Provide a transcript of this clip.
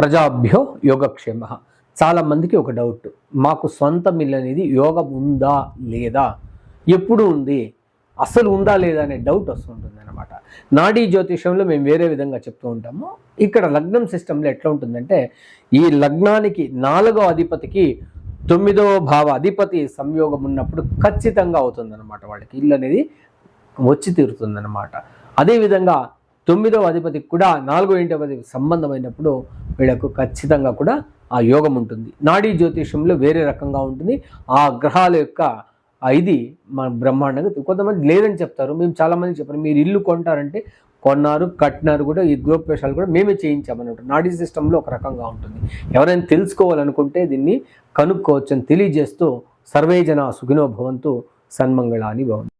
ప్రజాభ్యో యోగక్షేమ. చాలామందికి ఒక డౌట్, మాకు సొంతం ఇల్లు అనేది యోగం ఉందా లేదా, ఎప్పుడు ఉంది, అసలు ఉందా లేదా అనే డౌట్ వస్తుంటుంది అనమాట. నాడీ జ్యోతిషంలో మేము వేరే విధంగా చెప్తూ ఉంటాము. ఇక్కడ లగ్నం సిస్టంలో ఎట్లా ఉంటుందంటే, ఈ లగ్నానికి 4వ అధిపతికి 9వ భావ అధిపతి సంయోగం ఉన్నప్పుడు ఖచ్చితంగా అవుతుందన్నమాట. వాళ్ళకి ఇల్లు అనేది వచ్చి తీరుతుందన్నమాట. అదేవిధంగా 9వ అధిపతికి కూడా 4వ ఇంటి సంబంధమైనప్పుడు వీళ్ళకు ఖచ్చితంగా కూడా ఆ యోగం ఉంటుంది. నాడీ జ్యోతిషంలో వేరే రకంగా ఉంటుంది. ఆ గ్రహాల యొక్క ఇది మన బ్రహ్మాండంగా. కొంతమంది లేదని చెప్తారు, మేము చాలామంది చెప్పారు మీరు ఇల్లు కొంటారంటే కొన్నారు, కట్టినారు కూడా, ఈ గృహప్రవేశాలు కూడా మేమే చేయించామన్నట్టు. నాడీ సిస్టంలో ఒక రకంగా ఉంటుంది. ఎవరైనా తెలుసుకోవాలనుకుంటే దీన్ని కనుక్కోవచ్చు అని తెలియజేస్తూ, సర్వే జనా సుఖినో భవంతు, సన్మంగళాని భవంతు.